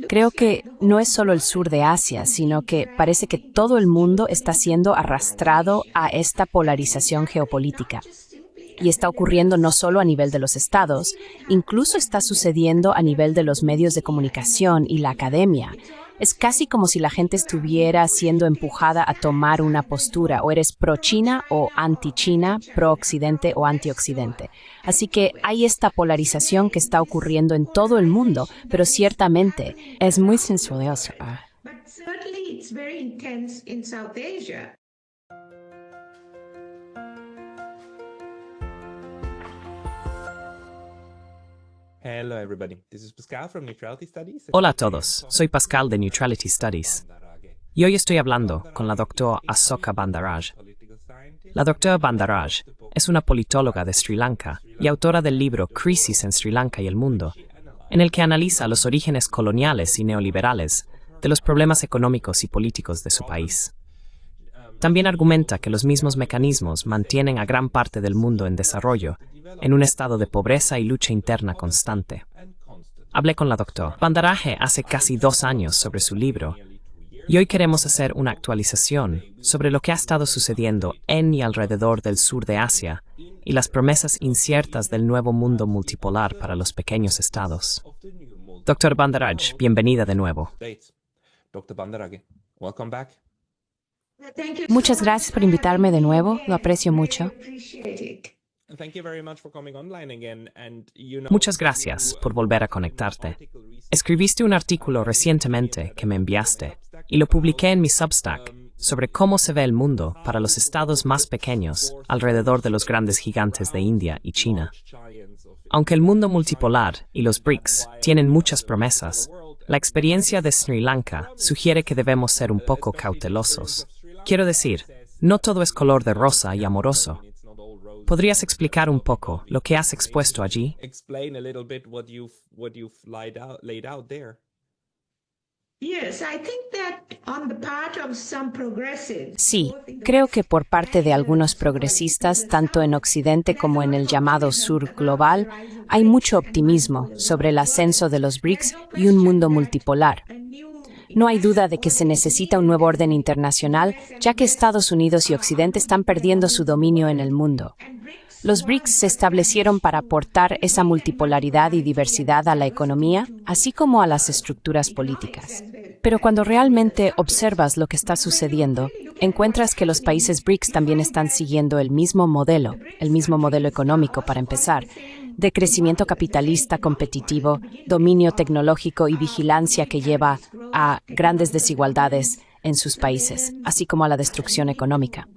Creo que no es solo el sur de Asia, sino que parece que todo el mundo está siendo arrastrado a esta polarización geopolítica. Y está ocurriendo no solo a nivel de los estados, incluso está sucediendo a nivel de los medios de comunicación y la academia. Es casi como si la gente estuviera siendo empujada a tomar una postura, o eres pro-China o anti-China, pro-Occidente o anti-Occidente. Así que hay esta polarización que está ocurriendo en todo el mundo, pero ciertamente es muy silenciosa. Hola a todos, soy Pascal de Neutrality Studies. Y hoy estoy hablando con la doctora Asoka Bandaraj. La doctora Bandaraj es una politóloga de Sri Lanka y autora del libro Crisis en Sri Lanka y el mundo, en el que analiza los orígenes coloniales y neoliberales de los problemas económicos y políticos de su país. También argumenta que los mismos mecanismos mantienen a gran parte del mundo en desarrollo en un estado de pobreza y lucha interna constante. Hablé con la doctora Bandaraj hace casi 2 años sobre su libro, y hoy queremos hacer una actualización sobre lo que ha estado sucediendo en y alrededor del sur de Asia y las promesas inciertas del nuevo mundo multipolar para los pequeños estados. Dr. Bandaraj, bienvenida de nuevo. Muchas gracias por invitarme de nuevo, lo aprecio mucho. Muchas gracias por volver a conectarte. Escribiste un artículo recientemente que me enviaste y lo publiqué en mi Substack sobre cómo se ve el mundo para los estados más pequeños alrededor de los grandes gigantes de India y China. Aunque el mundo multipolar y los BRICS tienen muchas promesas, la experiencia de Sri Lanka sugiere que debemos ser un poco cautelosos. Quiero decir, no todo es color de rosa y amoroso. ¿Podrías explicar un poco lo que has expuesto allí? Sí, creo que por parte de algunos progresistas, tanto en Occidente como en el llamado Sur global, hay mucho optimismo sobre el ascenso de los BRICS y un mundo multipolar. No hay duda de que se necesita un nuevo orden internacional, ya que Estados Unidos y Occidente están perdiendo su dominio en el mundo. Los BRICS se establecieron para aportar esa multipolaridad y diversidad a la economía, así como a las estructuras políticas. Pero cuando realmente observas lo que está sucediendo, encuentras que los países BRICS también están siguiendo el mismo modelo económico para empezar, de crecimiento capitalista competitivo, dominio tecnológico y vigilancia que lleva a grandes desigualdades en sus países, así como a la destrucción económica.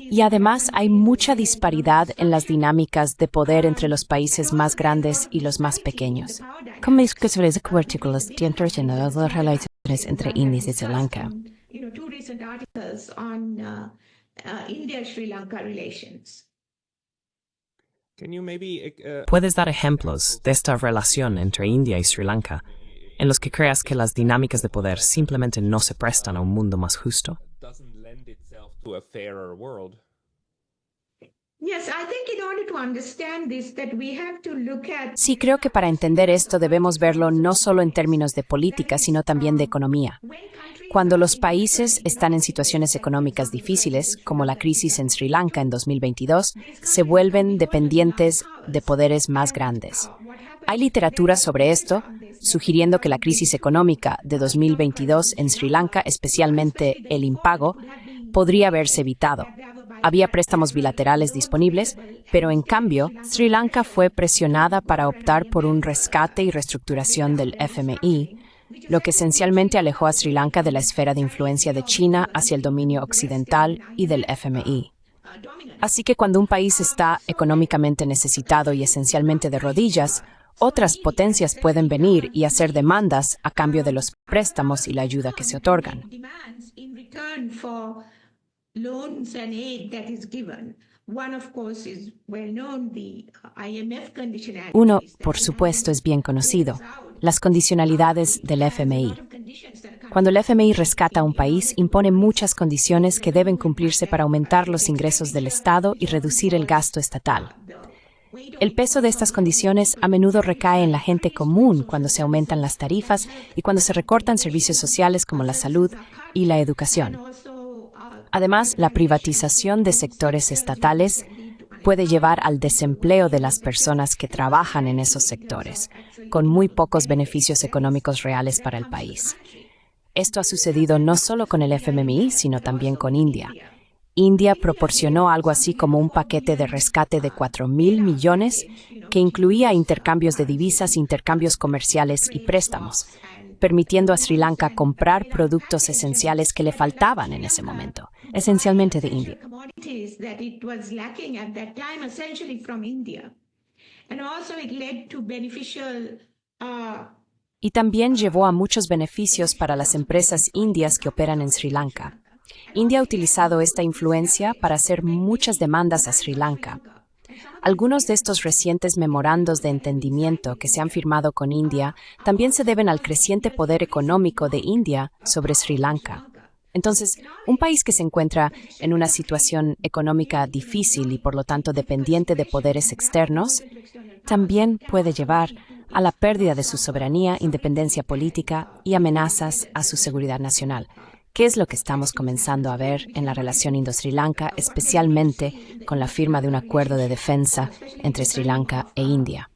Y además hay mucha disparidad en las dinámicas de poder entre los países más grandes y los más pequeños. ¿Cómo es que se les las relaciones entre India y Sri Lanka? ¿Puedes dar ejemplos de esta relación entre India y Sri Lanka, en los que creas que las dinámicas de poder simplemente no se prestan a un mundo más justo? Sí, creo que para entender esto debemos verlo no solo en términos de política, sino también de economía. Cuando los países están en situaciones económicas difíciles, como la crisis en Sri Lanka en 2022, se vuelven dependientes de poderes más grandes. Hay literatura sobre esto, sugiriendo que la crisis económica de 2022 en Sri Lanka, especialmente el impago, podría haberse evitado. Había préstamos bilaterales disponibles, pero en cambio, Sri Lanka fue presionada para optar por un rescate y reestructuración del FMI, lo que esencialmente alejó a Sri Lanka de la esfera de influencia de China hacia el dominio occidental y del FMI. Así que cuando un país está económicamente necesitado y esencialmente de rodillas, otras potencias pueden venir y hacer demandas a cambio de los préstamos y la ayuda que se otorgan. Uno, por supuesto, es bien conocido: las condicionalidades del FMI. Cuando el FMI rescata a un país, impone muchas condiciones que deben cumplirse para aumentar los ingresos del Estado y reducir el gasto estatal. El peso de estas condiciones a menudo recae en la gente común cuando se aumentan las tarifas y cuando se recortan servicios sociales como la salud y la educación. Además, la privatización de sectores estatales puede llevar al desempleo de las personas que trabajan en esos sectores, con muy pocos beneficios económicos reales para el país. Esto ha sucedido no solo con el FMI, sino también con India. India proporcionó algo así como un paquete de rescate de 4.000 millones que incluía intercambios de divisas, intercambios comerciales y préstamos, permitiendo a Sri Lanka comprar productos esenciales que le faltaban en ese momento, esencialmente de India. Y también llevó a muchos beneficios para las empresas indias que operan en Sri Lanka. India ha utilizado esta influencia para hacer muchas demandas a Sri Lanka. Algunos de estos recientes memorandos de entendimiento que se han firmado con India también se deben al creciente poder económico de India sobre Sri Lanka. Entonces, un país que se encuentra en una situación económica difícil y por lo tanto dependiente de poderes externos, también puede llevar a la pérdida de su soberanía, independencia política y amenazas a su seguridad nacional. ¿Qué es lo que estamos comenzando a ver en la relación Indo-Sri Lanka, especialmente con la firma de un acuerdo de defensa entre Sri Lanka e India?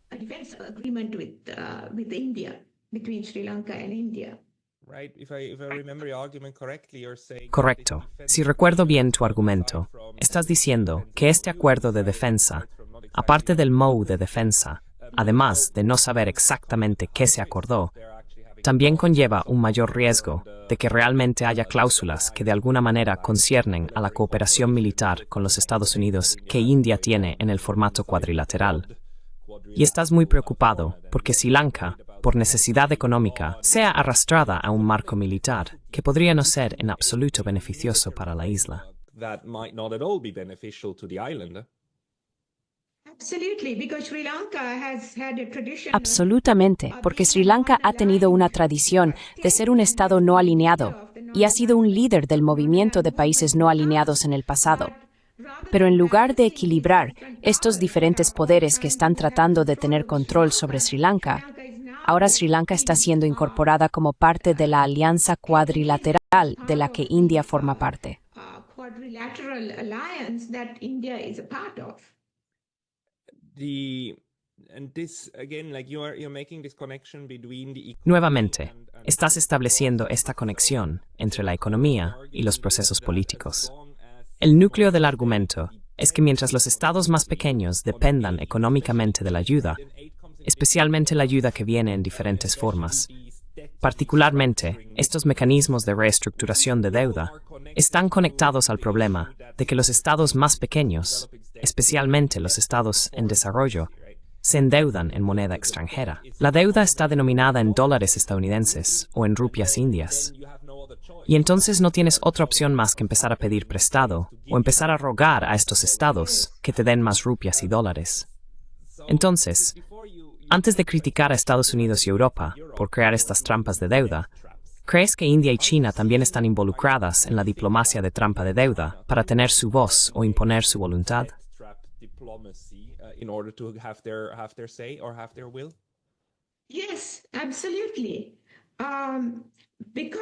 Correcto. Si recuerdo bien tu argumento, estás diciendo que este acuerdo de defensa, aparte del MOU de defensa, además de no saber exactamente qué se acordó, también conlleva un mayor riesgo de que realmente haya cláusulas que de alguna manera conciernen a la cooperación militar con los Estados Unidos que India tiene en el formato cuadrilateral. Y estás muy preocupado porque Sri Lanka, por necesidad económica, sea arrastrada a un marco militar que podría no ser en absoluto beneficioso para la isla. Absolutamente, porque Sri Lanka ha tenido una tradición de ser un Estado no alineado y ha sido un líder del movimiento de países no alineados en el pasado. Pero en lugar de equilibrar estos diferentes poderes que están tratando de tener control sobre Sri Lanka, ahora Sri Lanka está siendo incorporada como parte de la alianza cuadrilateral de la que India forma parte. Nuevamente, estás estableciendo esta conexión entre la economía y los procesos políticos. El núcleo del argumento es que mientras los estados más pequeños dependan económicamente de la ayuda, especialmente la ayuda que viene en diferentes formas, particularmente estos mecanismos de reestructuración de deuda, están conectados al problema de que los estados más pequeños, especialmente los estados en desarrollo, se endeudan en moneda extranjera. La deuda está denominada en dólares estadounidenses o en rupias indias. Y entonces no tienes otra opción más que empezar a pedir prestado o empezar a rogar a estos estados que te den más rupias y dólares. Entonces, antes de criticar a Estados Unidos y Europa por crear estas trampas de deuda, ¿crees que India y China también están involucradas en la diplomacia de trampa de deuda para tener su voz o imponer su voluntad?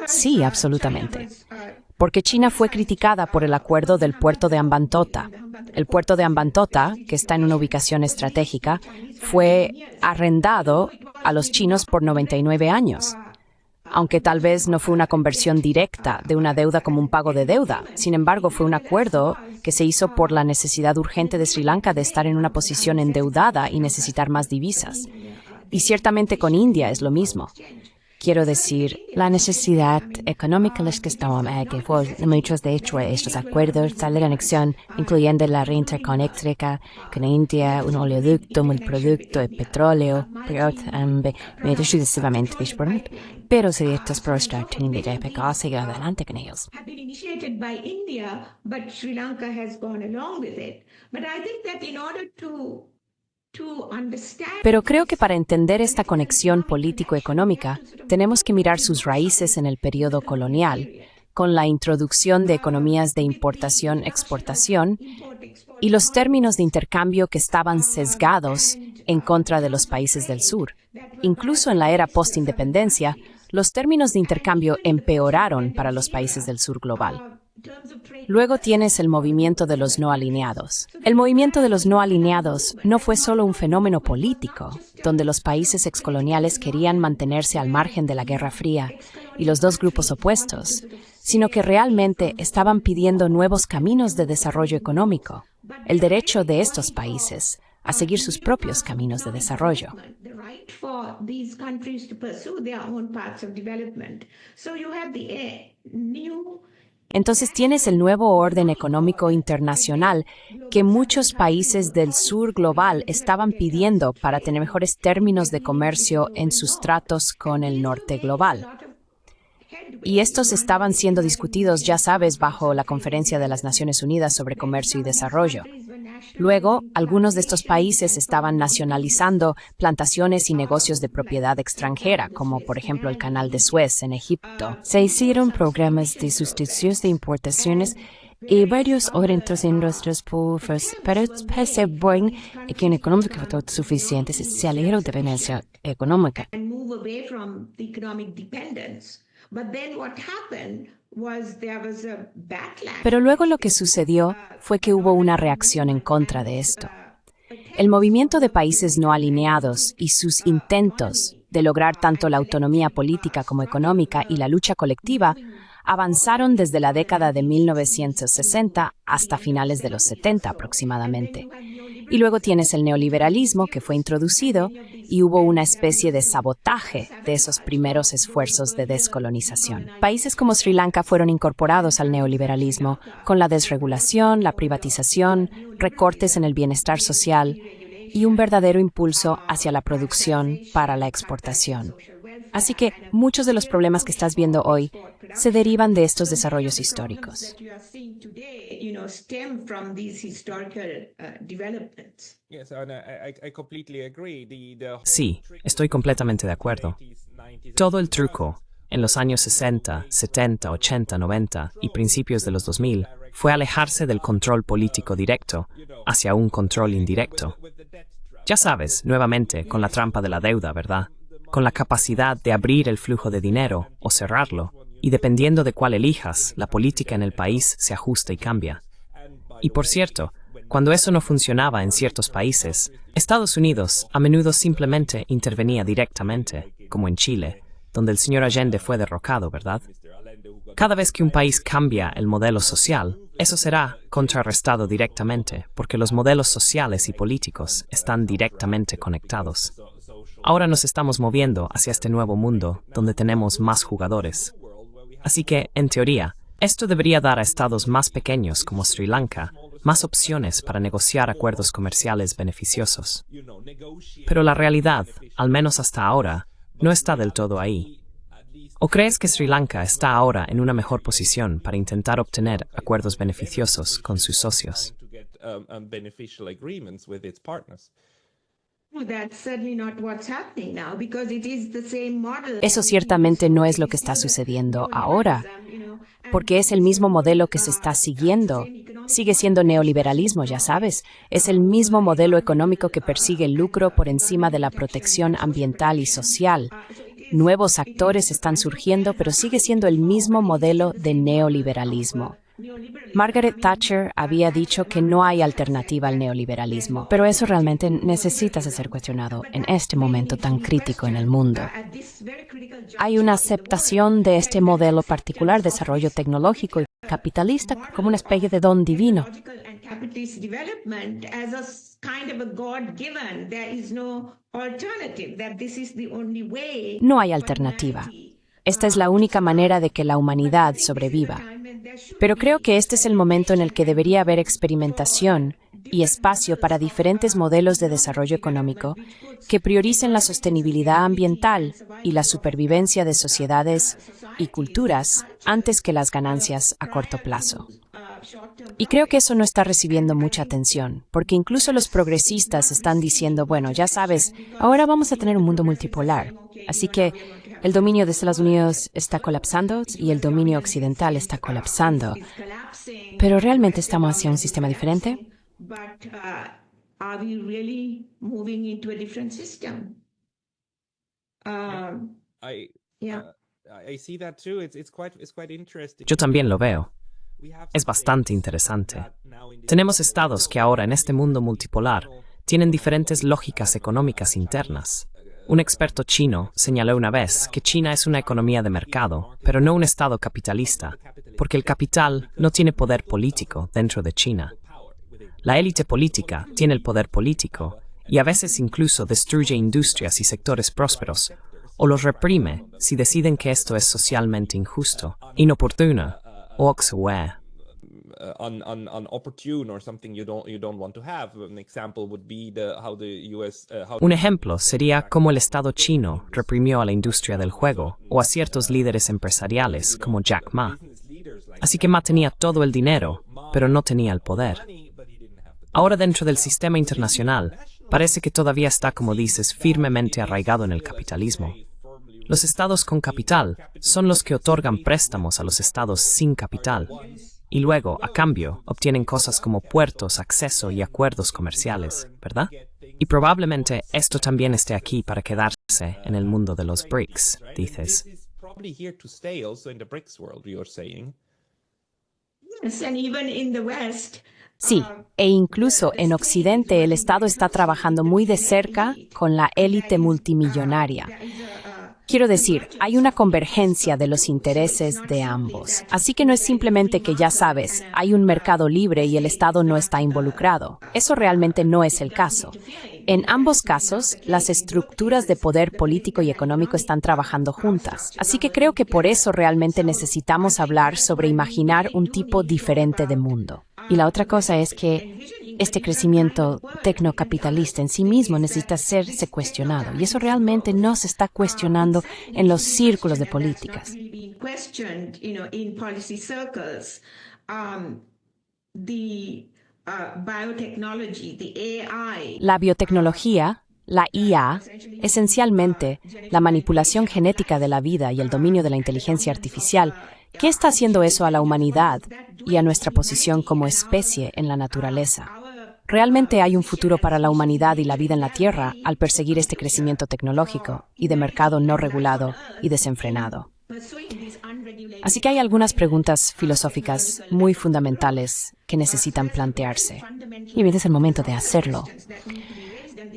Sí, absolutamente. Porque China fue criticada por el acuerdo del puerto de Hambantota. El puerto de Hambantota, que está en una ubicación estratégica, fue arrendado a los chinos por 99 años. Aunque tal vez no fue una conversión directa de una deuda como un pago de deuda. Sin embargo, fue un acuerdo que se hizo por la necesidad urgente de Sri Lanka de estar en una posición endeudada y necesitar más divisas. Y ciertamente con India es lo mismo. Quiero decir, la necesidad económica es que estaban que fue muchos de hecho estos acuerdos, tal de conexión, incluyendo la red interconectrica con India, un oleoducto, un producto de petróleo, sucesivamente disponible. Pero si estos proyectos tienen que seguir adelante con ellos. Pero creo que para entender esta conexión político-económica, tenemos que mirar sus raíces en el periodo colonial, con la introducción de economías de importación-exportación y los términos de intercambio que estaban sesgados en contra de los países del sur. Incluso en la era post-independencia, los términos de intercambio empeoraron para los países del sur global. Luego tienes el movimiento de los no alineados. El movimiento de los no alineados no fue solo un fenómeno político, donde los países excoloniales querían mantenerse al margen de la Guerra Fría y los dos grupos opuestos, sino que realmente estaban pidiendo nuevos caminos de desarrollo económico, el derecho de estos países a seguir sus propios caminos de desarrollo. Entonces tienes el nuevo orden económico internacional que muchos países del sur global estaban pidiendo para tener mejores términos de comercio en sus tratos con el norte global. Y estos estaban siendo discutidos, ya sabes, bajo la Conferencia de las Naciones Unidas sobre Comercio y Desarrollo. Luego, algunos de estos países estaban nacionalizando plantaciones y negocios de propiedad extranjera, como por ejemplo el Canal de Suez en Egipto. Se hicieron programas de sustitución de importaciones y varios otros industrias públicas, pero parece bueno que en económica suficiente se alegró de dependencia económica. Pero luego lo que sucedió fue que hubo una reacción en contra de esto. El movimiento de países no alineados y sus intentos de lograr tanto la autonomía política como económica y la lucha colectiva avanzaron desde la década de 1960 hasta finales de los 70 aproximadamente. Y luego tienes el neoliberalismo que fue introducido y hubo una especie de sabotaje de esos primeros esfuerzos de descolonización. Países como Sri Lanka fueron incorporados al neoliberalismo con la desregulación, la privatización, recortes en el bienestar social y un verdadero impulso hacia la producción para la exportación. Así que muchos de los problemas que estás viendo hoy se derivan de estos desarrollos históricos. Sí, estoy completamente de acuerdo. Todo el truco en los años 60, 70, 80, 90 y principios de los 2000 fue alejarse del control político directo hacia un control indirecto. Ya sabes, nuevamente, con la trampa de la deuda, ¿verdad? Con la capacidad de abrir el flujo de dinero o cerrarlo, y dependiendo de cuál elijas, la política en el país se ajusta y cambia. Y por cierto, cuando eso no funcionaba en ciertos países, Estados Unidos a menudo simplemente intervenía directamente, como en Chile, donde el señor Allende fue derrocado, ¿verdad? Cada vez que un país cambia el modelo social, eso será contrarrestado directamente, porque los modelos sociales y políticos están directamente conectados. Ahora nos estamos moviendo hacia este nuevo mundo, donde tenemos más jugadores. Así que, en teoría, esto debería dar a estados más pequeños como Sri Lanka más opciones para negociar acuerdos comerciales beneficiosos. Pero la realidad, al menos hasta ahora, no está del todo ahí. ¿O crees que Sri Lanka está ahora en una mejor posición para intentar obtener acuerdos beneficiosos con sus socios? Eso ciertamente no es lo que está sucediendo ahora, porque es el mismo modelo que se está siguiendo. Sigue siendo neoliberalismo, ya sabes. Es el mismo modelo económico que persigue el lucro por encima de la protección ambiental y social. Nuevos actores están surgiendo, pero sigue siendo el mismo modelo de neoliberalismo. Margaret Thatcher había dicho que no hay alternativa al neoliberalismo, pero eso realmente necesita ser cuestionado en este momento tan crítico en el mundo. Hay una aceptación de este modelo particular de desarrollo tecnológico y capitalista como una especie de don divino. No hay alternativa. Esta es la única manera de que la humanidad sobreviva. Pero creo que este es el momento en el que debería haber experimentación y espacio para diferentes modelos de desarrollo económico que prioricen la sostenibilidad ambiental y la supervivencia de sociedades y culturas antes que las ganancias a corto plazo. Y creo que eso no está recibiendo mucha atención, porque incluso los progresistas están diciendo, bueno, ya sabes, ahora vamos a tener un mundo multipolar, así que El dominio de Estados Unidos está colapsando y el dominio occidental está colapsando. Pero ¿realmente estamos hacia un sistema diferente? Yo también lo veo. Es bastante interesante. Tenemos estados que ahora en este mundo multipolar tienen diferentes lógicas económicas internas. Un experto chino señaló una vez que China es una economía de mercado, pero no un estado capitalista, porque el capital no tiene poder político dentro de China. La élite política tiene el poder político y a veces incluso destruye industrias y sectores prósperos, o los reprime si deciden que esto es socialmente injusto, inoportuno o obsoleto. Un ejemplo sería cómo el Estado chino reprimió a la industria del juego o a ciertos líderes empresariales como Jack Ma. Así que Ma tenía todo el dinero, pero no tenía el poder. Ahora dentro del sistema internacional, parece que todavía está, como dices, firmemente arraigado en el capitalismo. Los estados con capital son los que otorgan préstamos a los estados sin capital. Y luego, a cambio, obtienen cosas como puertos, acceso y acuerdos comerciales, ¿verdad? Y probablemente esto también esté aquí para quedarse en el mundo de los BRICS, dices. Sí, e incluso en Occidente el Estado está trabajando muy de cerca con la élite multimillonaria. Quiero decir, hay una convergencia de los intereses de ambos. Así que no es simplemente que, ya sabes, hay un mercado libre y el Estado no está involucrado. Eso realmente no es el caso. En ambos casos, las estructuras de poder político y económico están trabajando juntas. Así que creo que por eso realmente necesitamos hablar sobre imaginar un tipo diferente de mundo. Y la otra cosa es que este crecimiento tecnocapitalista en sí mismo necesita serse cuestionado. Y eso realmente no se está cuestionando en los círculos de políticas. La biotecnología, la IA, esencialmente la manipulación genética de la vida y el dominio de la inteligencia artificial, ¿qué está haciendo eso a la humanidad y a nuestra posición como especie en la naturaleza? ¿Realmente hay un futuro para la humanidad y la vida en la Tierra al perseguir este crecimiento tecnológico y de mercado no regulado y desenfrenado? Así que hay algunas preguntas filosóficas muy fundamentales que necesitan plantearse. Y bien, es el momento de hacerlo.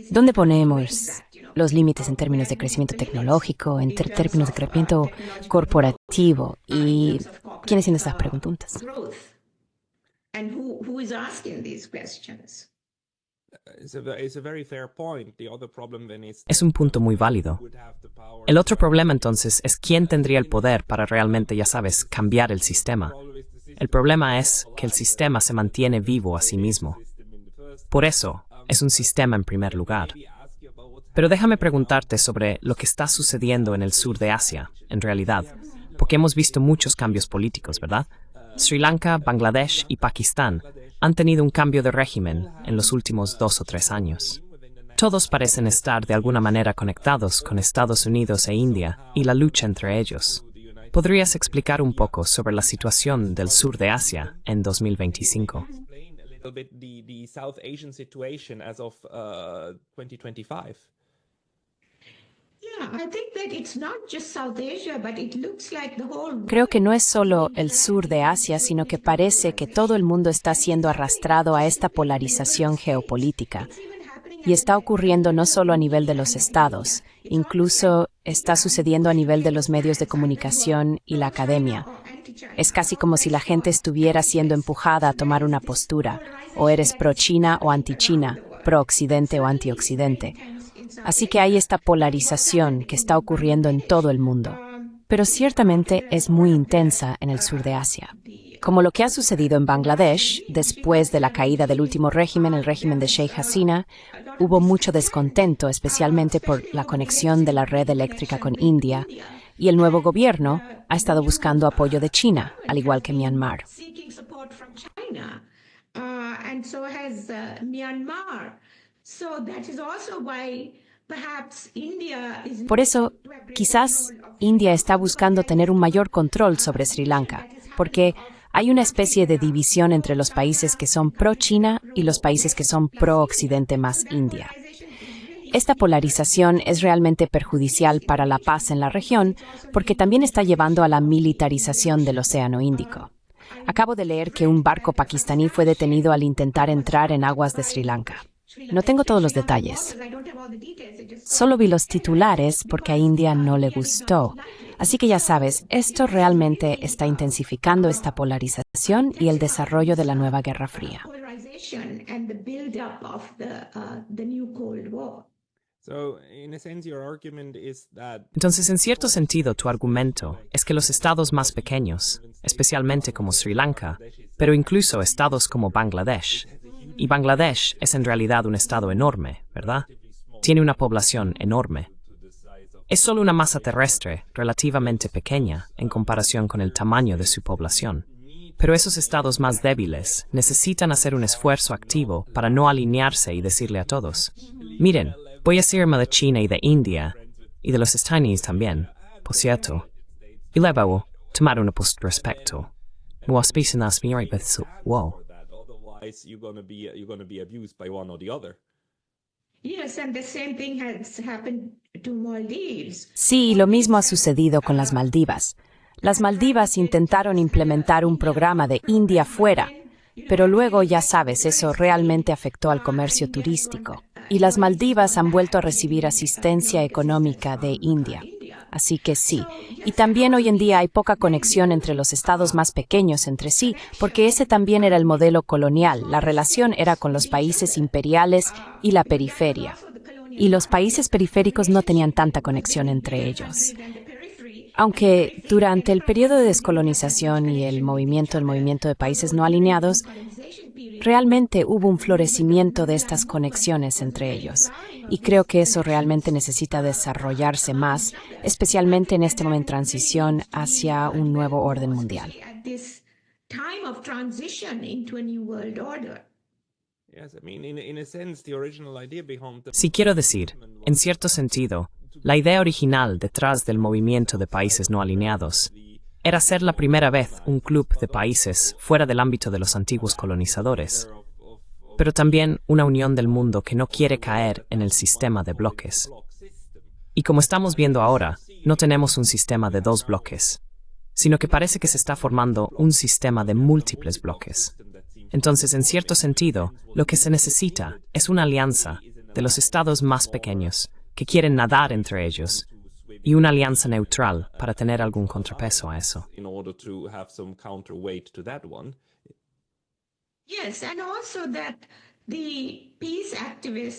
¿Dónde ponemos los límites en términos de crecimiento tecnológico, en términos de crecimiento corporativo? ¿Y quién haciendo estas preguntas? Es un punto muy válido. El otro problema entonces es quién tendría el poder para realmente, ya sabes, cambiar el sistema. El problema es que el sistema se mantiene vivo a sí mismo. Por eso, es un sistema en primer lugar. Pero déjame preguntarte sobre lo que está sucediendo en el sur de Asia, en realidad, porque hemos visto muchos cambios políticos, ¿verdad? Sri Lanka, Bangladesh y Pakistán han tenido un cambio de régimen en los últimos 2 o 3 años. Todos parecen estar de alguna manera conectados con Estados Unidos e India y la lucha entre ellos. ¿Podrías explicar un poco sobre la situación del sur de Asia en 2025? Creo que no es solo el sur de Asia, sino que parece que todo el mundo está siendo arrastrado a esta polarización geopolítica. Y está ocurriendo no solo a nivel de los estados, incluso está sucediendo a nivel de los medios de comunicación y la academia. Es casi como si la gente estuviera siendo empujada a tomar una postura, o eres pro-China o anti-China, pro-Occidente o anti-Occidente. Así que hay esta polarización que está ocurriendo en todo el mundo, pero ciertamente es muy intensa en el sur de Asia. Como lo que ha sucedido en Bangladesh, después de la caída del último régimen, el régimen de Sheikh Hasina, hubo mucho descontento, especialmente por la conexión de la red eléctrica con India, y el nuevo gobierno ha estado buscando apoyo de China, al igual que Myanmar. Por eso, quizás India está buscando tener un mayor control sobre Sri Lanka, porque hay una especie de división entre los países que son pro-China y los países que son pro-Occidente más India. Esta polarización es realmente perjudicial para la paz en la región porque también está llevando a la militarización del Océano Índico. Acabo de leer que un barco pakistaní fue detenido al intentar entrar en aguas de Sri Lanka. No tengo todos los detalles. Solo vi los titulares porque a India no le gustó. Así que ya sabes, esto realmente está intensificando esta polarización y el desarrollo de la nueva Guerra Fría. Entonces, en cierto sentido, tu argumento es que los estados más pequeños, especialmente como Sri Lanka, pero incluso estados como Bangladesh, y Bangladesh es en realidad un estado enorme, ¿verdad? Tiene una población enorme. Es solo una masa terrestre relativamente pequeña en comparación con el tamaño de su población. Pero esos estados más débiles necesitan hacer un esfuerzo activo para no alinearse y decirle a todos: miren, voy a irme de China y de India, y de los Estados Unidos también, por cierto, y luego tomar una postura respecto. Wow. Sí, lo mismo ha sucedido con las Maldivas. Las Maldivas intentaron implementar un programa de India fuera, pero luego, ya sabes, eso realmente afectó al comercio turístico. Y las Maldivas han vuelto a recibir asistencia económica de India. Así que sí. Y también hoy en día hay poca conexión entre los estados más pequeños entre sí, porque ese también era el modelo colonial. La relación era con los países imperiales y la periferia. Y los países periféricos no tenían tanta conexión entre ellos. Aunque durante el periodo de descolonización y el movimiento de países no alineados, realmente hubo un florecimiento de estas conexiones entre ellos. Y creo que eso realmente necesita desarrollarse más, especialmente en este momento de transición hacia un nuevo orden mundial. Sí, quiero decir, en cierto sentido, la idea original detrás del movimiento de países no alineados era ser la primera vez un club de países fuera del ámbito de los antiguos colonizadores, pero también una unión del mundo que no quiere caer en el sistema de bloques. Y como estamos viendo ahora, no tenemos un sistema de dos bloques, sino que parece que se está formando un sistema de múltiples bloques. Entonces, en cierto sentido, lo que se necesita es una alianza de los estados más pequeños que quieren nadar entre ellos y una alianza neutral para tener algún contrapeso a eso.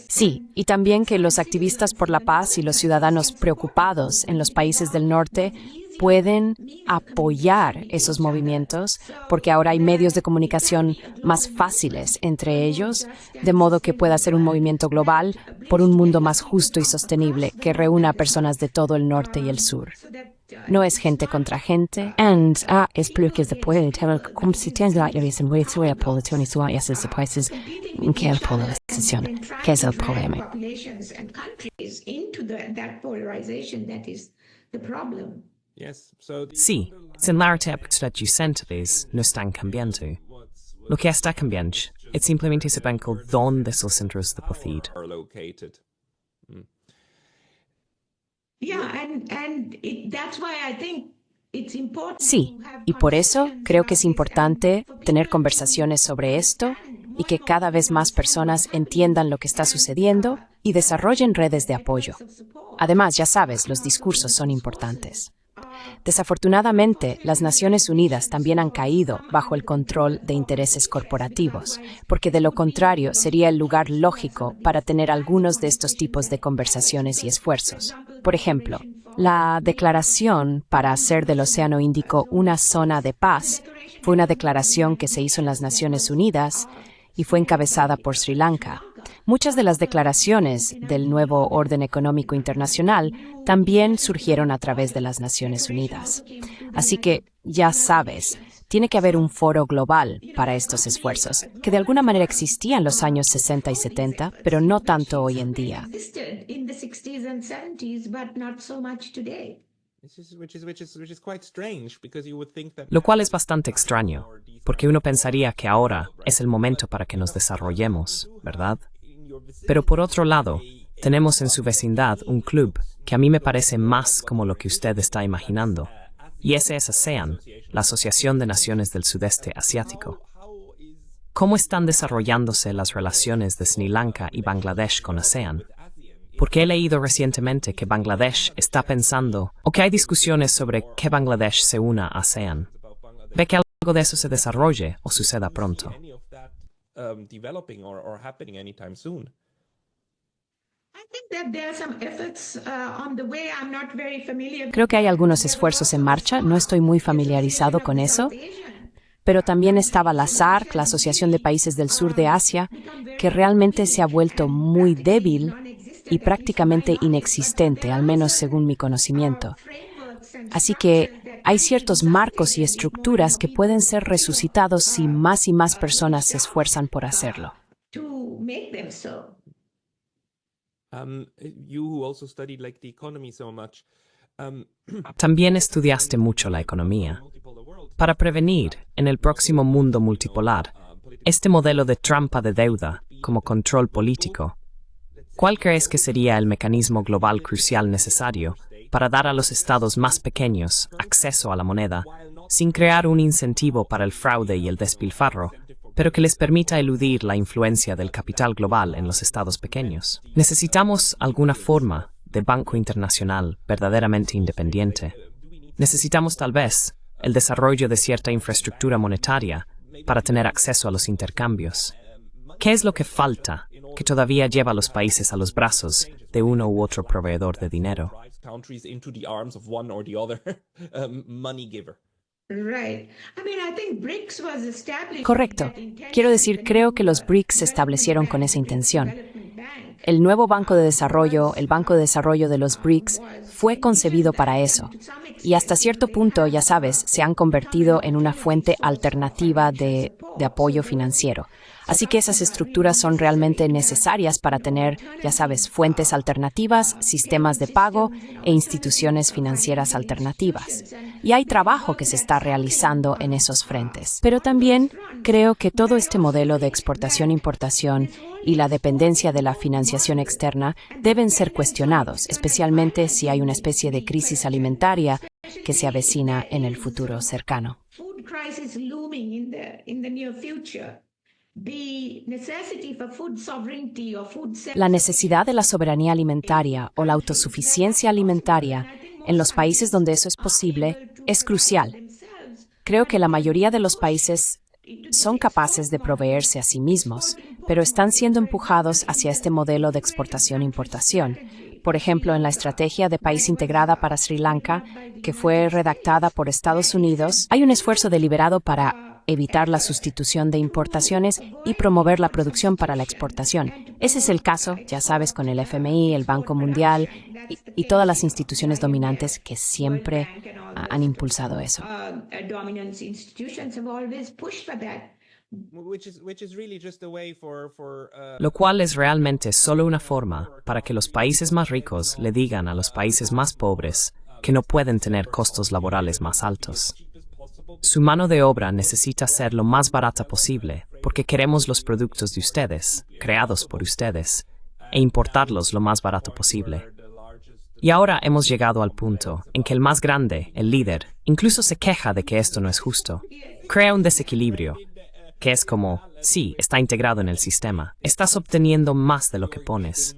Sí, y también que los activistas por la paz y los ciudadanos preocupados en los países del norte pueden apoyar esos movimientos porque ahora hay medios de comunicación más fáciles entre ellos, de modo que pueda ser un movimiento global por un mundo más justo y sostenible que reúna a personas de todo el norte y el sur. No es gente contra gente. Es plus det puede kompetencia y en vez de población y su es de países que la polarización, que es el problema. Sí, sin la arquitectura centrales no están cambiando. Lo que está cambiando es simplemente saber dónde son los centros de poder. Sí, y por eso creo que es importante tener conversaciones sobre esto y que cada vez más personas entiendan lo que está sucediendo y desarrollen redes de apoyo. Además, ya sabes, los discursos son importantes. Desafortunadamente, las Naciones Unidas también han caído bajo el control de intereses corporativos, porque de lo contrario sería el lugar lógico para tener algunos de estos tipos de conversaciones y esfuerzos. Por ejemplo, la declaración para hacer del Océano Índico una zona de paz fue una declaración que se hizo en las Naciones Unidas y fue encabezada por Sri Lanka. Muchas de las declaraciones del nuevo orden económico internacional también surgieron a través de las Naciones Unidas. Así que, ya sabes, tiene que haber un foro global para estos esfuerzos, que de alguna manera existía en los años 60 y 70, pero no tanto hoy en día. Lo cual es bastante extraño, porque uno pensaría que ahora es el momento para que nos desarrollemos, ¿verdad? Pero por otro lado, tenemos en su vecindad un club que a mí me parece más como lo que usted está imaginando, y ese es ASEAN, la Asociación de Naciones del Sudeste Asiático. ¿Cómo están desarrollándose las relaciones de Sri Lanka y Bangladesh con ASEAN? Porque he leído recientemente que Bangladesh está pensando, o que hay discusiones sobre que Bangladesh se una a ASEAN. ¿Ve que algo de eso se desarrolle o suceda pronto? Creo que hay algunos esfuerzos en marcha, no estoy muy familiarizado con eso, pero también estaba la SAARC, la Asociación de Países del Sur de Asia, que realmente se ha vuelto muy débil y prácticamente inexistente, al menos según mi conocimiento. Así que hay ciertos marcos y estructuras que pueden ser resucitados si más y más personas se esfuerzan por hacerlo. También estudiaste mucho la economía. Para prevenir, en el próximo mundo multipolar, este modelo de trampa de deuda como control político, ¿cuál crees que sería el mecanismo global crucial necesario para dar a los estados más pequeños acceso a la moneda, sin crear un incentivo para el fraude y el despilfarro, pero que les permita eludir la influencia del capital global en los estados pequeños? Necesitamos alguna forma de banco internacional verdaderamente independiente. Necesitamos tal vez el desarrollo de cierta infraestructura monetaria para tener acceso a los intercambios. ¿Qué es lo que falta que todavía lleva a los países a los brazos de uno u otro proveedor de dinero? Correcto. Quiero decir, creo que los BRICS se establecieron con esa intención. El nuevo Banco de Desarrollo, el Banco de Desarrollo de los BRICS, fue concebido para eso. Y hasta cierto punto, ya sabes, se han convertido en una fuente alternativa de apoyo financiero. Así que esas estructuras son realmente necesarias para tener, ya sabes, fuentes alternativas, sistemas de pago e instituciones financieras alternativas. Y hay trabajo que se está realizando en esos frentes. Pero también creo que todo este modelo de exportación-importación y la dependencia de la financiación externa deben ser cuestionados, especialmente si hay una especie de crisis alimentaria que se avecina en el futuro cercano. La necesidad de la soberanía alimentaria o la autosuficiencia alimentaria en los países donde eso es posible es crucial. Creo que la mayoría de los países son capaces de proveerse a sí mismos, pero están siendo empujados hacia este modelo de exportación-importación. Por ejemplo, en la Estrategia de País Integrada para Sri Lanka, que fue redactada por Estados Unidos, hay un esfuerzo deliberado para evitar la sustitución de importaciones y promover la producción para la exportación. Ese es el caso, ya sabes, con el FMI, el Banco Mundial y todas las instituciones dominantes que siempre han impulsado eso. Lo cual es realmente solo una forma para que los países más ricos le digan a los países más pobres que no pueden tener costos laborales más altos. Su mano de obra necesita ser lo más barata posible porque queremos los productos de ustedes, creados por ustedes, e importarlos lo más barato posible. Y ahora hemos llegado al punto en que el más grande, el líder, incluso se queja de que esto no es justo. Crea un desequilibrio, que es como, sí, está integrado en el sistema, estás obteniendo más de lo que pones.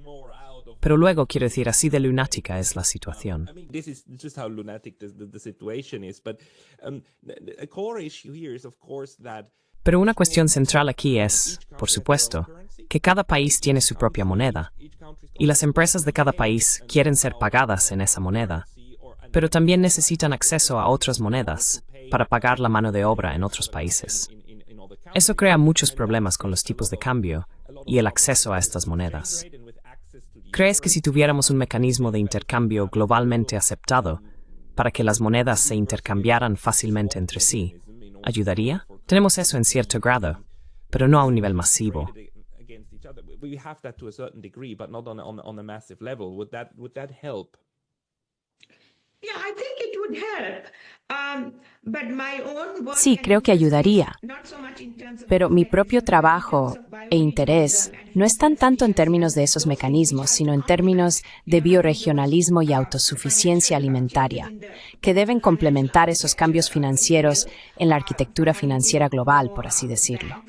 Pero luego, quiero decir, así de lunática es la situación. Pero una cuestión central aquí es, por supuesto, que cada país tiene su propia moneda, y las empresas de cada país quieren ser pagadas en esa moneda, pero también necesitan acceso a otras monedas para pagar la mano de obra en otros países. Eso crea muchos problemas con los tipos de cambio y el acceso a estas monedas. ¿Crees que si tuviéramos un mecanismo de intercambio globalmente aceptado para que las monedas se intercambiaran fácilmente entre sí, ayudaría? Tenemos eso en cierto grado, pero no a un nivel masivo. Sí, creo que ayudaría, pero mi propio trabajo e interés no están tanto en términos de esos mecanismos, sino en términos de bioregionalismo y autosuficiencia alimentaria, que deben complementar esos cambios financieros en la arquitectura financiera global, por así decirlo.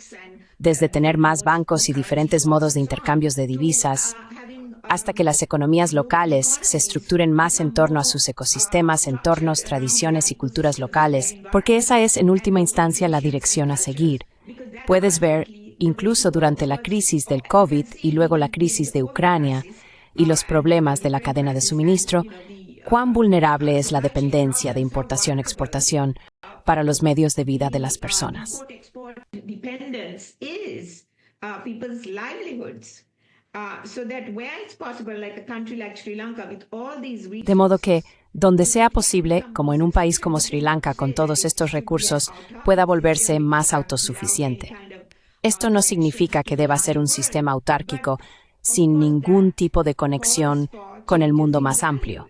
Desde tener más bancos y diferentes modos de intercambios de divisas, hasta que las economías locales se estructuren más en torno a sus ecosistemas, entornos, tradiciones y culturas locales, porque esa es en última instancia la dirección a seguir. Puedes ver, incluso durante la crisis del COVID y luego la crisis de Ucrania y los problemas de la cadena de suministro, cuán vulnerable es la dependencia de importación-exportación para los medios de vida de las personas. De modo que, donde sea posible, como en un país como Sri Lanka con todos estos recursos, pueda volverse más autosuficiente. Esto no significa que deba ser un sistema autárquico sin ningún tipo de conexión con el mundo más amplio.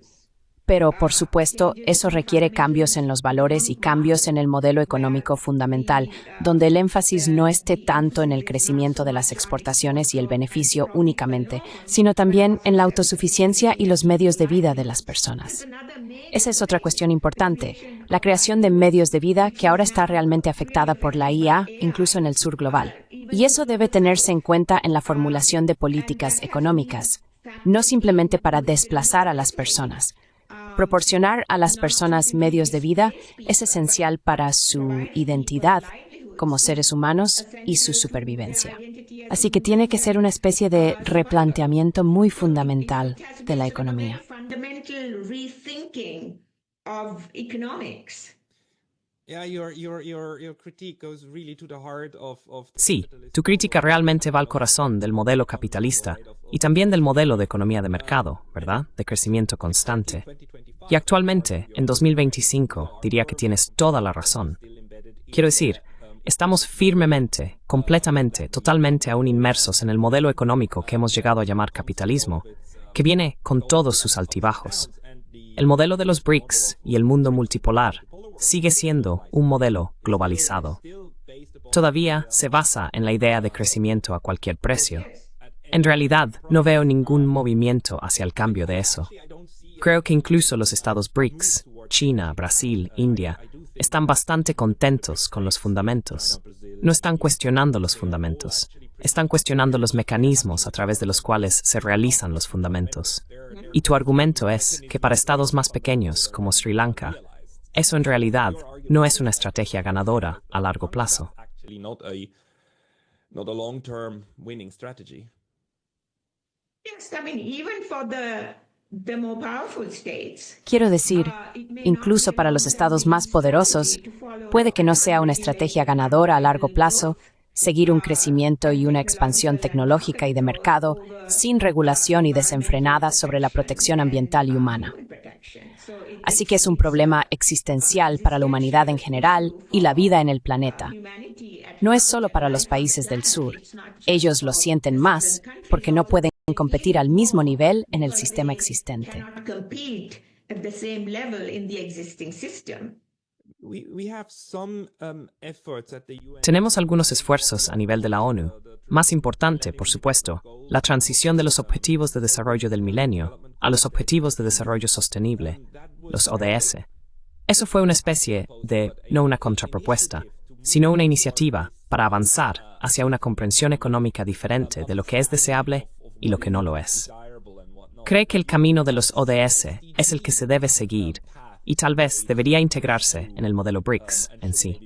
Pero, por supuesto, eso requiere cambios en los valores y cambios en el modelo económico fundamental, donde el énfasis no esté tanto en el crecimiento de las exportaciones y el beneficio únicamente, sino también en la autosuficiencia y los medios de vida de las personas. Esa es otra cuestión importante, la creación de medios de vida que ahora está realmente afectada por la IA, incluso en el sur global. Y eso debe tenerse en cuenta en la formulación de políticas económicas, no simplemente para desplazar a las personas. Proporcionar a las personas medios de vida es esencial para su identidad como seres humanos y su supervivencia. Así que tiene que ser una especie de replanteamiento muy fundamental de la economía. Sí, tu crítica realmente va al corazón del modelo capitalista y también del modelo de economía de mercado, ¿verdad? De crecimiento constante. Y actualmente, en 2025, diría que tienes toda la razón. Quiero decir, estamos firmemente, completamente, totalmente aún inmersos en el modelo económico que hemos llegado a llamar capitalismo, que viene con todos sus altibajos. El modelo de los BRICS y el mundo multipolar sigue siendo un modelo globalizado. Todavía se basa en la idea de crecimiento a cualquier precio. En realidad, no veo ningún movimiento hacia el cambio de eso. Creo que incluso los estados BRICS, China, Brasil, India, están bastante contentos con los fundamentos. No están cuestionando los fundamentos. Están cuestionando los mecanismos a través de los cuales se realizan los fundamentos. Y tu argumento es que para estados más pequeños, como Sri Lanka, eso en realidad no es una estrategia ganadora a largo plazo. Quiero decir, incluso para los estados más poderosos, puede que no sea una estrategia ganadora a largo plazo seguir un crecimiento y una expansión tecnológica y de mercado sin regulación y desenfrenada sobre la protección ambiental y humana. Así que es un problema existencial para la humanidad en general y la vida en el planeta. No es solo para los países del sur. Ellos lo sienten más porque no pueden competir al mismo nivel en el sistema existente. Tenemos algunos esfuerzos a nivel de la ONU. Más importante, por supuesto, la transición de los Objetivos de Desarrollo del Milenio a los Objetivos de Desarrollo Sostenible, los ODS. Eso fue una especie de, no una contrapropuesta, sino una iniciativa para avanzar hacia una comprensión económica diferente de lo que es deseable y lo que no lo es. Cree que el camino de los ODS es el que se debe seguir y tal vez debería integrarse en el modelo BRICS en sí.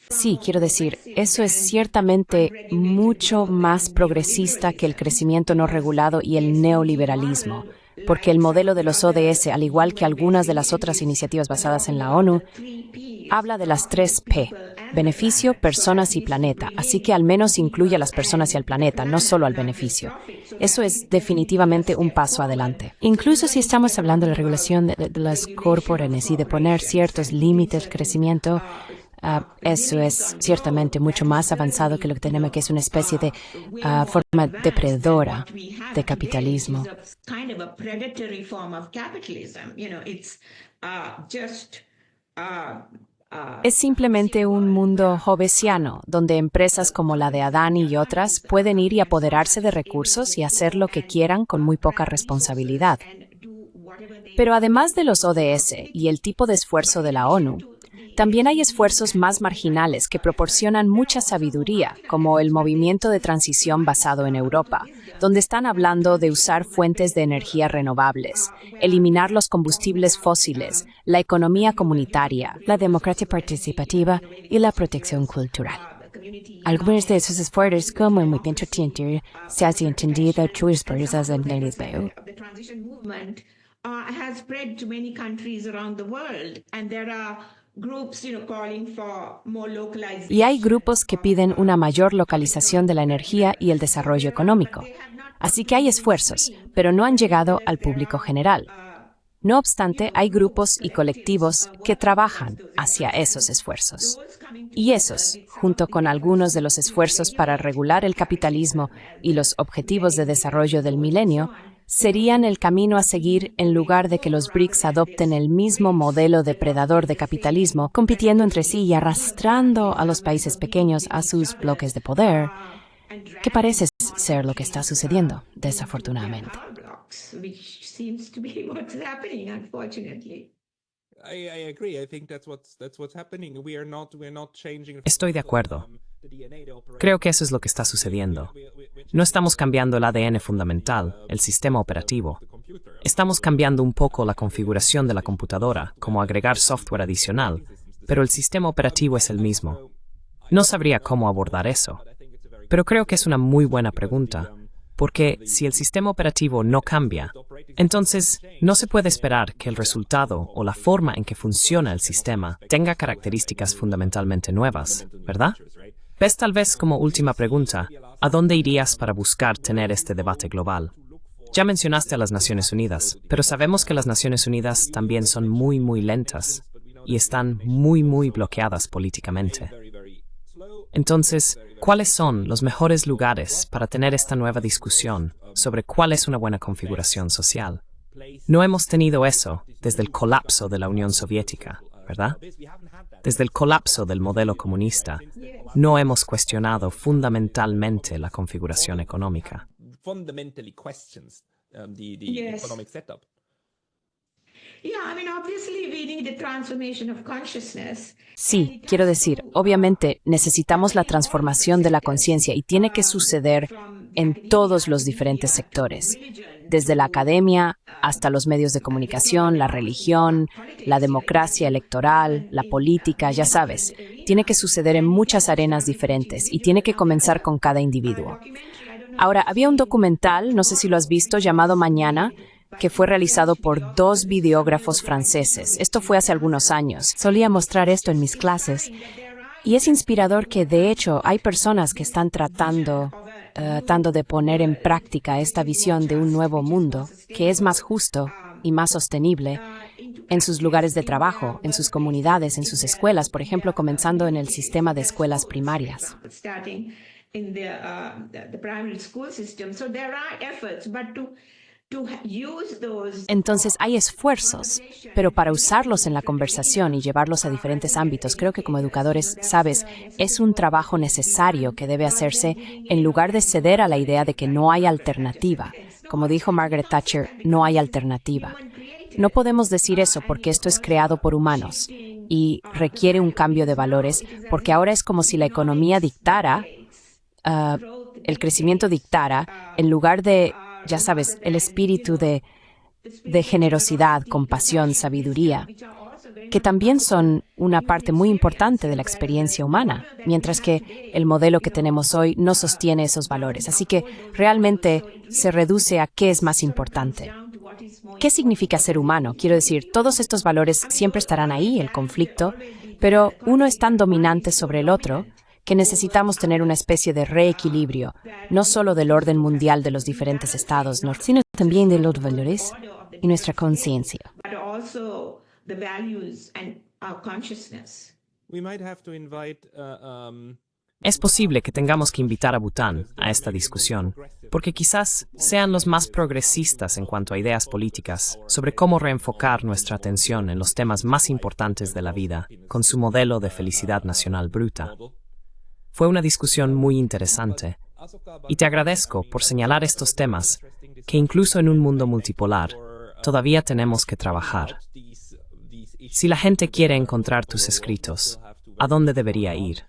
Sí, quiero decir, eso es ciertamente mucho más progresista que el crecimiento no regulado y el neoliberalismo, porque el modelo de los ODS, al igual que algunas de las otras iniciativas basadas en la ONU, habla de las 3 P, beneficio, personas y planeta, así que al menos incluye a las personas y al planeta, no solo al beneficio. Eso es definitivamente un paso adelante. Incluso si estamos hablando de la regulación de las corporaciones y de poner ciertos límites de crecimiento, Eso es ciertamente mucho más avanzado que lo que tenemos, que es una especie de forma depredadora de capitalismo. Es simplemente un mundo hobbesiano, donde empresas como la de Adani y otras pueden ir y apoderarse de recursos y hacer lo que quieran con muy poca responsabilidad. Pero además de los ODS y el tipo de esfuerzo de la ONU, también hay esfuerzos más marginales que proporcionan mucha sabiduría, como el movimiento de transición basado en Europa, donde están hablando de usar fuentes de energía renovables, eliminar los combustibles fósiles, la economía comunitaria, La democracia participativa y la protección cultural. Algunos de esos esfuerzos, como muy bien se ha entendido muchas personas en el mundo. Has spread to many countries around the world, and there are groups, calling for more localization. y hay grupos que piden una mayor localización de la energía y el desarrollo económico. Así que hay esfuerzos, pero no han llegado al público general. No obstante, hay grupos y colectivos que trabajan hacia esos esfuerzos. Y esos, junto con algunos de los esfuerzos para regular el capitalismo y los objetivos de desarrollo del milenio, serían el camino a seguir en lugar de que los BRICS adopten el mismo modelo depredador de capitalismo, compitiendo entre sí y arrastrando a los países pequeños a sus bloques de poder, que parece ser lo que está sucediendo, desafortunadamente. Estoy de acuerdo. Creo que eso es lo que está sucediendo. No estamos cambiando el ADN fundamental, el sistema operativo. Estamos cambiando un poco la configuración de la computadora, como agregar software adicional, pero el sistema operativo es el mismo. No sabría cómo abordar eso. Pero creo que es una muy buena pregunta, porque si el sistema operativo no cambia, entonces no se puede esperar que el resultado o la forma en que funciona el sistema tenga características fundamentalmente nuevas, ¿verdad? ¿Ves tal vez como última pregunta, a dónde irías para buscar tener este debate global? Ya mencionaste a las Naciones Unidas, pero sabemos que las Naciones Unidas también son muy lentas y están muy bloqueadas políticamente. Entonces, ¿cuáles son los mejores lugares para tener esta nueva discusión sobre cuál es una buena configuración social? No hemos tenido eso desde el colapso de la Unión Soviética, ¿verdad? Desde el colapso del modelo comunista, no hemos cuestionado fundamentalmente la configuración económica. Sí, quiero decir, obviamente necesitamos la transformación de la conciencia y tiene que suceder en todos los diferentes sectores, desde la academia hasta los medios de comunicación, la religión, la democracia electoral, la política, ya sabes. Tiene que suceder en muchas arenas diferentes y tiene que comenzar con cada individuo. Ahora, había un documental, no sé si lo has visto, llamado Mañana, que fue realizado por 2 videógrafos franceses. Esto fue hace algunos años. Solía mostrar esto en mis clases. Y es inspirador que, de hecho, hay personas que están tratando de poner en práctica esta visión de un nuevo mundo, que es más justo y más sostenible, en sus lugares de trabajo, en sus comunidades, en sus escuelas, por ejemplo, comenzando en el sistema de escuelas primarias. Entonces hay esfuerzos, pero para usarlos en la conversación y llevarlos a diferentes ámbitos, creo que como educadores, sabes, es un trabajo necesario que debe hacerse en lugar de ceder a la idea de que no hay alternativa. Como dijo Margaret Thatcher, no hay alternativa. No podemos decir eso porque esto es creado por humanos y requiere un cambio de valores, porque ahora es como si la economía dictara, el crecimiento dictara, en lugar de, ya sabes, el espíritu de generosidad, compasión, sabiduría, que también son una parte muy importante de la experiencia humana, mientras que el modelo que tenemos hoy no sostiene esos valores. Así que realmente se reduce a qué es más importante. ¿Qué significa ser humano? Quiero decir, todos estos valores siempre estarán ahí, el conflicto, pero uno es tan dominante sobre el otro que necesitamos tener una especie de reequilibrio, no solo del orden mundial de los diferentes estados, sino también de los valores y nuestra conciencia. Es posible que tengamos que invitar a Bután a esta discusión, porque quizás sean los más progresistas en cuanto a ideas políticas sobre cómo reenfocar nuestra atención en los temas más importantes de la vida, con su modelo de felicidad nacional bruta. Fue una discusión muy interesante, y te agradezco por señalar estos temas, que incluso en un mundo multipolar, todavía tenemos que trabajar. Si la gente quiere encontrar tus escritos, ¿a dónde debería ir?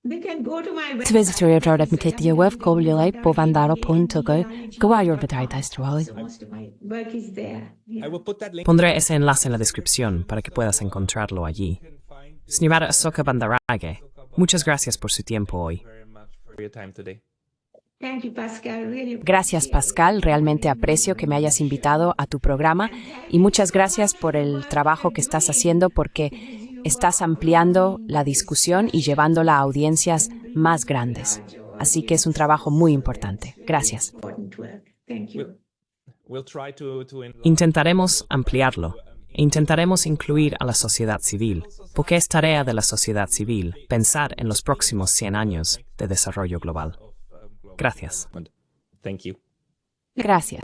To visit your yard at Mititia Web, Goblulite, Bovandaro.go, go a your betaitai. Most of my work is there. Yeah. Pondré ese enlace en la descripción para que puedas encontrarlo allí. Señora Asoka Bandarage, muchas gracias por su tiempo hoy. Thank you, Pascal. Really Gracias, Pascal. Realmente aprecio que me hayas invitado a tu programa y muchas gracias por el trabajo que estás haciendo porque estás ampliando la discusión y llevándola a audiencias más grandes. Así que es un trabajo muy importante. Gracias. important work. Thank you. Intentaremos ampliarlo e intentaremos incluir a la sociedad civil, porque es tarea de la sociedad civil pensar en los próximos 100 años de desarrollo global. Gracias. Gracias.